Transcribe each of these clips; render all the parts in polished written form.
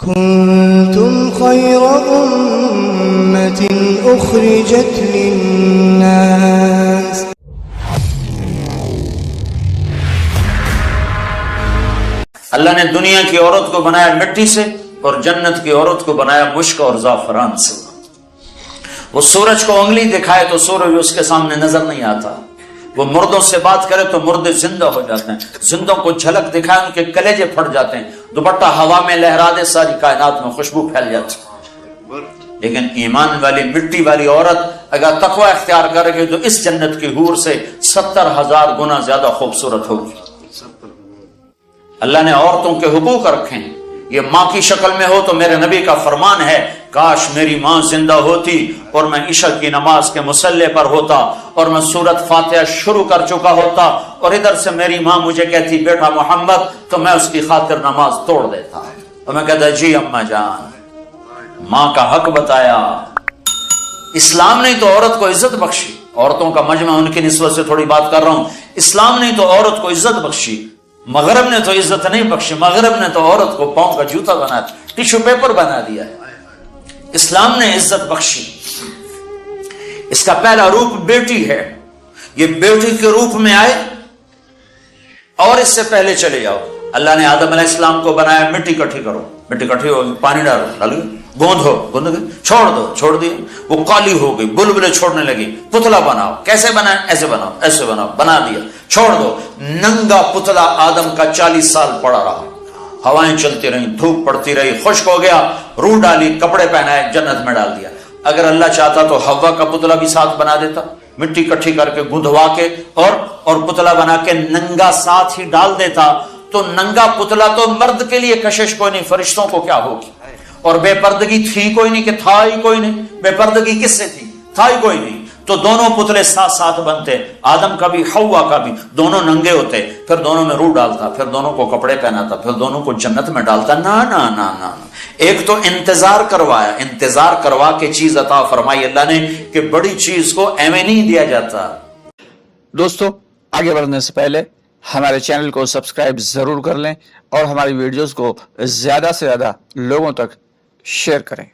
كنتم خير أمة أخرجت للناس اللہ نے دنیا کی عورت کو بنایا مٹی سے اور جنت کی عورت کو بنایا مشک اور زعفران سے۔ وہ سورج کو انگلی دکھائے تو سورج اس کے سامنے نظر نہیں آتا، وہ مردوں سے بات کرے تو مردے زندہ ہو جاتے ہیں، زندوں کو جھلک دکھائے ان کے کلیجے پھٹ جاتے ہیں، دوپٹہ ہوا میں لہرا دے ساری کائنات میں خوشبو پھیل جاتی۔ لیکن ایمان والی مٹی والی عورت اگر تقوی اختیار کرے گی تو اس جنت کی حور سے 70,000 گنا زیادہ خوبصورت ہوگی۔ اللہ نے عورتوں کے حقوق رکھے ہیں، یہ ماں کی شکل میں ہو تو میرے نبی کا فرمان ہے کاش میری ماں زندہ ہوتی اور میں عشاء کی نماز کے مصلی پر ہوتا اور میں سورۃ فاتحہ شروع کر چکا ہوتا اور ادھر سے میری ماں مجھے کہتی بیٹا محمد، تو میں اس کی خاطر نماز توڑ دیتا اور میں کہتا جی اماں جان۔ ماں کا حق بتایا۔ اسلام نے تو عورت کو عزت بخشی، عورتوں کا مجمع ان کی نسبت سے تھوڑی بات کر رہا ہوں، اسلام نے تو عورت کو عزت بخشی، مغرب نے تو عزت نہیں بخشی، مغرب نے تو عورت کو پاؤں کا جوتا بنا دیا، ٹیشو پیپر بنا دیا ہے۔ اسلام نے عزت بخشی۔ اس کا پہلا روپ بیٹی ہے، یہ بیٹی کے روپ میں آئے اور اس سے پہلے چلے جاؤ۔ اللہ نے آدم علیہ السلام کو بنایا مٹی کٹھی کرو، مٹی کٹھی ہو گئی، پانی ڈالو، گوندھو، چھوڑ دو، چھوڑ دی، وہ کالی ہو گئی، بلبلے چھوڑنے لگی، پتلا بناؤ، کیسے بنائے؟ ایسے بناؤ، ایسے بناؤ، بنا دیا، چھوڑ دو۔ ننگا پتلا آدم کا 40 سال پڑا رہا، ہوائیں چلتی رہیں، دھوپ پڑتی رہی، خشک ہو گیا، روح ڈالی، کپڑے پہنائے، جنت میں ڈال دیا۔ اگر اللہ چاہتا تو حوا کا پتلا بھی ساتھ بنا دیتا، مٹی کٹھی کر کے گندھوا کے اور پتلا بنا کے ننگا ساتھ ہی ڈال دیتا، تو ننگا پتلا تو مرد کے لیے کشش کوئی نہیں، فرشتوں کو کیا ہوگی؟ اور بے پردگی تھی کوئی نہیں کہ تھا ہی کوئی نہیں، بے پردگی کس سے تھی؟ تھا ہی کوئی نہیں، تو دونوں پتلے ساتھ ساتھ بنتے، آدم کا بھی حوا کا بھی، دونوں ننگے ہوتے، پھر دونوں میں روح ڈالتا، پھر دونوں کو کپڑے پہناتا، پھر دونوں کو جنت میں ڈالتا۔ نا نا نا نا، ایک تو انتظار کروایا، انتظار کروا کے چیز عطا فرمائی اللہ نے کہ بڑی چیز کو ایویں نہیں دیا جاتا۔ دوستو آگے بڑھنے سے پہلے ہمارے چینل کو سبسکرائب ضرور کر لیں اور ہماری ویڈیوز کو زیادہ سے زیادہ لوگوں تک شیئر کریں۔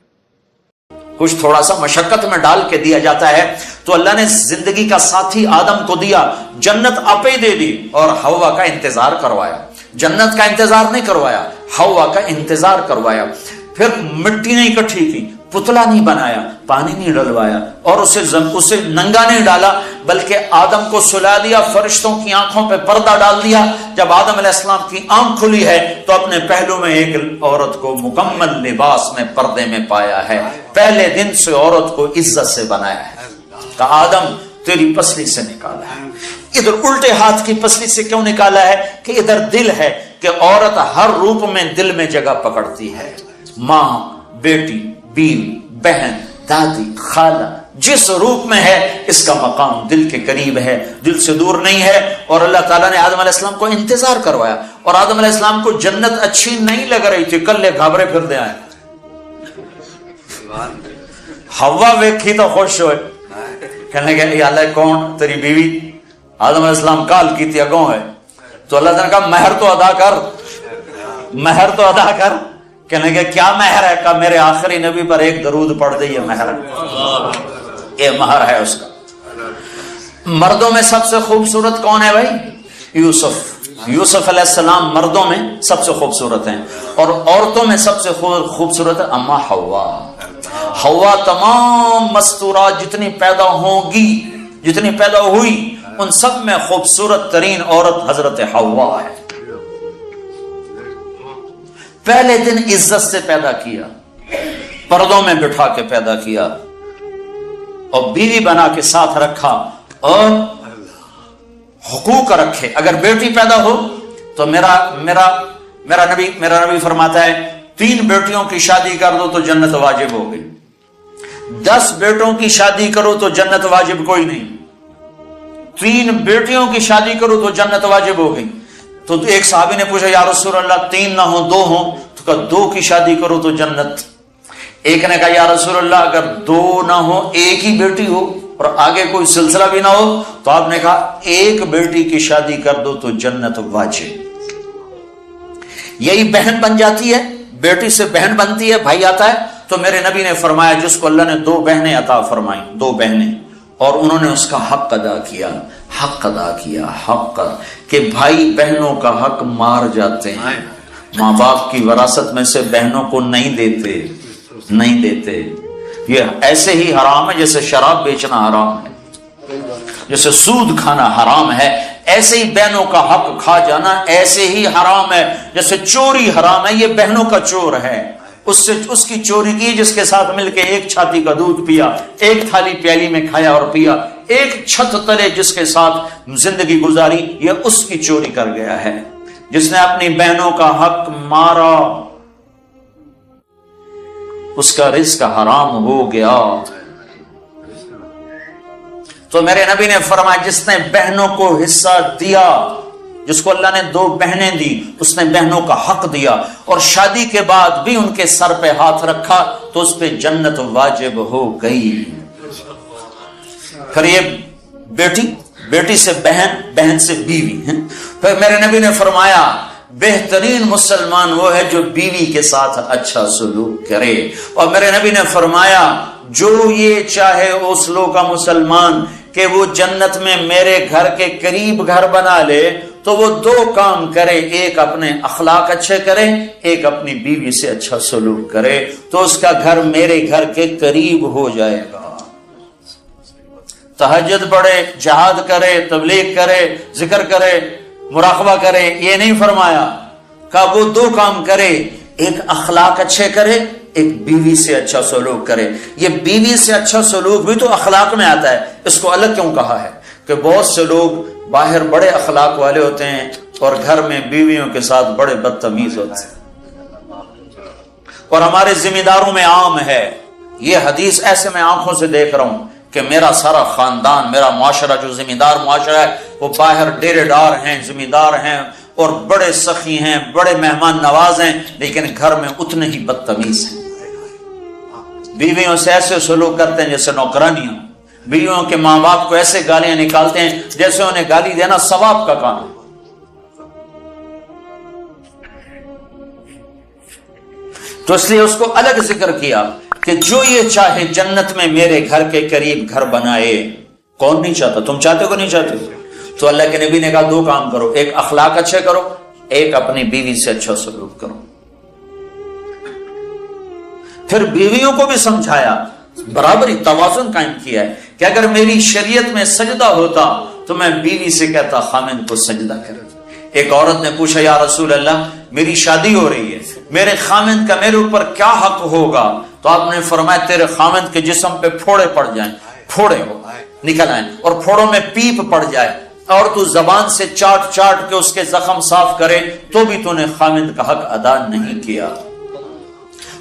کچھ تھوڑا سا مشقت میں ڈال کے دیا جاتا ہے، تو اللہ نے زندگی کا ساتھی آدم کو دیا، جنت آپے دے دی اور حوا کا انتظار کروایا۔ جنت کا انتظار نہیں کروایا، حوا کا انتظار کروایا۔ پھر مٹی نہیں اکٹھی کی، پتلا نہیں بنایا، پانی نہیں ڈلوایا اور اسے ننگا نہیں ڈالا، بلکہ آدم کو سلا دیا، فرشتوں کی آنکھوں پہ پردہ ڈال دیا۔ جب آدم علیہ السلام کی آنکھ کھلی ہے تو اپنے پہلو میں ایک عورت کو مکمل لباس میں پردے میں پایا ہے۔ پہلے دن سے عورت کو عزت سے بنایا ہے، کہا آدم تیری پسلی سے نکالا ہے۔ ادھر الٹے ہاتھ کی پسلی سے کیوں نکالا ہے؟ کہ ادھر دل ہے، کہ عورت ہر روپ میں دل میں جگہ پکڑتی ہے، ماں، بیٹی، بیوی، بہن، دادی، خالہ، جس روپ میں ہے اس کا مقام دل کے قریب ہے، دل سے دور نہیں ہے۔ اور اللہ تعالیٰ نے آدم علیہ السلام کو انتظار کروایا، اور آدم علیہ السلام کو جنت اچھی نہیں لگ رہی تھی، کلے گھابرے پھر دے آئے، ہوا ویکھی تو خوش ہوئے، کہنے لگے اے اللہ کون تیری بیوی؟ آدم علیہ السلام کال کی تھی اگوں ہے، تو اللہ تعالیٰ نے کہا مہر تو ادا کر، مہر تو ادا کر۔ کہنے لگے کیا مہر ہے؟ کہا میرے آخری نبی پر ایک درود پڑھ دے، یہ مہر ہے، یہ مہر ہے اس کا۔ مردوں میں سب سے خوبصورت کون ہے بھائی؟ یوسف علیہ السلام مردوں میں سب سے خوبصورت ہیں، اور عورتوں میں سب سے خوبصورت ہے اما حوا۔ تمام مستورات جتنی پیدا ہوں گی، جتنی پیدا ہوئی، ان سب میں خوبصورت ترین عورت حضرت حوا ہے۔ پہلے دن عزت سے پیدا کیا، پردوں میں بٹھا کے پیدا کیا اور بیوی بنا کے ساتھ رکھا اور حقوق رکھے۔ اگر بیٹی پیدا ہو تو میرا نبی فرماتا ہے 3 بیٹیوں کی شادی کر دو تو جنت واجب ہو گئی، 10 بیٹوں کی شادی کرو تو جنت واجب کوئی نہیں، 3 بیٹیوں کی شادی کرو تو جنت واجب ہو گئی۔ تو ایک صحابی نے پوچھا یا رسول اللہ 3 نہ ہو 2 ہوں؟ تو کہا 2 کی شادی کرو تو جنت۔ ایک نے کہا یا رسول اللہ اگر 2 نہ ہو، ایک ہی بیٹی ہو اور آگے کوئی سلسلہ بھی نہ ہو، تو آپ نے کہا 1 بیٹی کی شادی کر دو تو جنت واجب۔ یہی بہن بن جاتی ہے، بیٹی سے بہن بنتی ہے، بھائی آتا ہے، تو میرے نبی نے فرمایا جس کو اللہ نے 2 بہنیں عطا فرمائیں، 2 بہنیں، اور انہوں نے اس کا حق ادا کیا، حق کہ بھائی بہنوں کا حق مار جاتے ہیں، ماں باپ کی وراثت میں سے بہنوں کو نہیں دیتے، یہ ایسے ہی حرام ہے جیسے شراب بیچنا حرام ہے، جیسے سود کھانا حرام ہے، ایسے ہی بہنوں کا حق کھا جانا ایسے ہی حرام ہے، جیسے چوری حرام ہے، یہ بہنوں کا چور ہے، اس کی چوری کی جس کے ساتھ مل کے ایک چھاتی کا دودھ پیا، ایک تھالی پیالی میں کھایا اور پیا، ایک چھت تلے جس کے ساتھ زندگی گزاری، یہ اس کی چوری کر گیا ہے۔ جس نے اپنی بہنوں کا حق مارا اس کا رزق حرام ہو گیا۔ تو میرے نبی نے فرمایا جس نے بہنوں کو حصہ دیا، جس کو اللہ نے 2 بہنیں دی، اس نے بہنوں کا حق دیا اور شادی کے بعد بھی ان کے سر پہ ہاتھ رکھا تو اس پہ جنت واجب ہو گئی۔ پھر یہ بیٹی سے بہن، بہن سے بیوی، پھر میرے نبی نے فرمایا بہترین مسلمان وہ ہے جو بیوی کے ساتھ اچھا سلوک کرے، اور میرے نبی نے فرمایا جو یہ چاہے اس لوگ کا مسلمان کہ وہ جنت میں میرے گھر کے قریب گھر بنا لے تو وہ 2 کام کرے، ایک اپنے اخلاق اچھے کرے، ایک اپنی بیوی سے اچھا سلوک کرے، تو اس کا گھر میرے گھر کے قریب ہو جائے گا۔ تہجد پڑھے، جہاد کرے، تبلیغ کرے، ذکر کرے، مراقبہ کرے، یہ نہیں فرمایا، کہ وہ 2 کام کرے، ایک اخلاق اچھے کرے، ایک بیوی سے اچھا سلوک کرے۔ یہ بیوی سے اچھا سلوک بھی تو اخلاق میں آتا ہے، اس کو الگ کیوں کہا ہے؟ کہ بہت سے لوگ باہر بڑے اخلاق والے ہوتے ہیں اور گھر میں بیویوں کے ساتھ بڑے بدتمیز ہوتے ہیں، اور ہمارے ذمہ داروں میں عام ہے یہ حدیث، ایسے میں آنکھوں سے دیکھ رہا ہوں کہ میرا سارا خاندان، میرا معاشرہ جو ذمہ دار معاشرہ ہے، وہ باہر ڈیرے دار ہیں، ذمہ دار ہیں اور بڑے سخی ہیں، بڑے مہمان نواز ہیں، لیکن گھر میں اتنے ہی بدتمیز ہیں، بیویوں سے ایسے سلوک کرتے ہیں جیسے نوکرانیاں، بیویوں کے ماں باپ کو ایسے گالیاں نکالتے ہیں جیسے انہیں گالی دینا ثواب کا کام ہے۔ تو اس لیے اس کو الگ ذکر کیا کہ جو یہ چاہے جنت میں میرے گھر کے قریب گھر بنائے۔ کون نہیں چاہتا؟ تم چاہتے ہو کہ نہیں چاہتے؟ تو اللہ کے نبی نے کہا 2 کام کرو، ایک اخلاق اچھے کرو، ایک اپنی بیوی سے اچھا سلوک کرو۔ پھر بیویوں کو بھی سمجھایا، برابری، توازن قائم کیا ہے کہ اگر میری شریعت میں سجدہ ہوتا تو میں بیوی سے کہتا خامند کو سجدہ کرے۔ ایک عورت نے پوچھا یا رسول اللہ میری شادی ہو رہی ہے، میرے خامند کا میرے اوپر کیا حق ہوگا؟ تو آپ نے فرمایا تیرے خامند کے جسم پہ پھوڑے پڑ جائیں، پھوڑے ہو نکل آئیں اور پھوڑوں میں پیپ پڑ جائے اور تو زبان سے چاٹ چاٹ کے اس کے زخم صاف کرے تو بھی تو نے خامند کا حق ادا نہیں کیا۔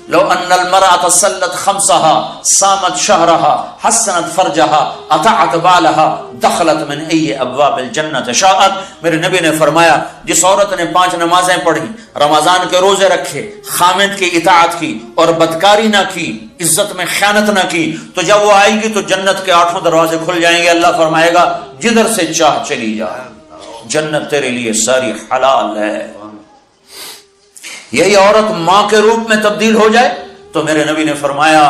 لو ان المرأة صلت خمسها صامت شهرها حسنت فرجها اطاعت بالها دخلت من اي ابواب الجنة شاءت۔ میرے نبی نے فرمایا جس عورت نے 5 نمازیں پڑھی، رمضان کے روزے رکھے، خامند کی اطاعت کی اور بدکاری نہ کی، عزت میں خیانت نہ کی، تو جب وہ آئے گی تو جنت کے 8 دروازے کھل جائیں گے، اللہ فرمائے گا جدھر سے چاہ چلی جا، جنت تیرے لیے ساری حلال ہے۔ یہی عورت ماں کے روپ میں تبدیل ہو جائے تو میرے نبی نے فرمایا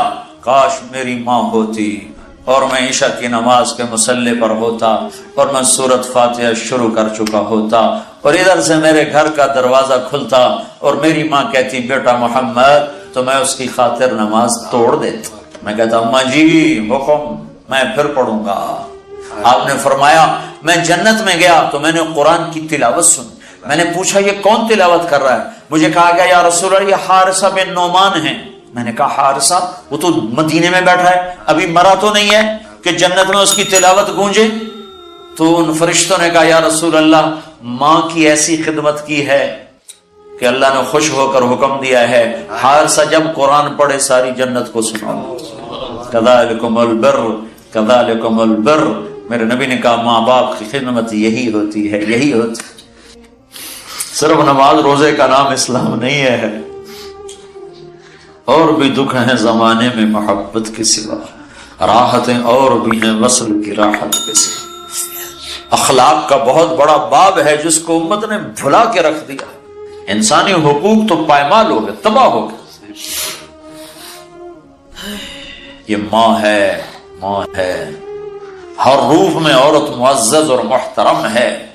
کاش میری ماں ہوتی اور میں عشاء کی نماز کے مصلی پر ہوتا اور میں سورۃ فاتحہ شروع کر چکا ہوتا اور ادھر سے میرے گھر کا دروازہ کھلتا اور میری ماں کہتی بیٹا محمد، تو میں اس کی خاطر نماز توڑ دیتا، میں کہتا اماں جی حکم، میں پھر پڑھوں گا۔ آپ نے فرمایا میں جنت میں گیا تو میں نے قرآن کی تلاوت سنی، میں نے پوچھا یہ کون تلاوت کر رہا ہے؟ مجھے کہا گیا یا رسول اللہ یہ حارثہ بن نعمان ہیں۔ میں نے کہا حارثہ؟ وہ تو مدینے میں بیٹھا ہے، ابھی مرا تو نہیں ہے کہ جنت میں اس کی تلاوت گونجے؟ تو ان فرشتوں نے کہا یا رسول اللہ ماں کی ایسی خدمت کی ہے کہ اللہ نے خوش ہو کر حکم دیا ہے حارثہ جب قرآن پڑھے ساری جنت کو سناؤ۔ کذالکم البر کذالکم البر۔ میرے نبی نے کہا ماں باپ کی خدمت یہی ہوتی ہے، یہی ہوتی ہے۔ صرف نماز روزے کا نام اسلام نہیں ہے، اور بھی دکھ ہیں زمانے میں محبت کے سوا، راحتیں اور بھی ہیں وصل کی راحت کے سوا۔ اخلاق کا بہت بڑا باب ہے جس کو امت نے بھلا کے رکھ دیا، انسانی حقوق تو پائمال ہو گئے، تباہ ہو گئے. یہ ماں ہے، ماں ہے، ہر روپ میں عورت معزز اور محترم ہے.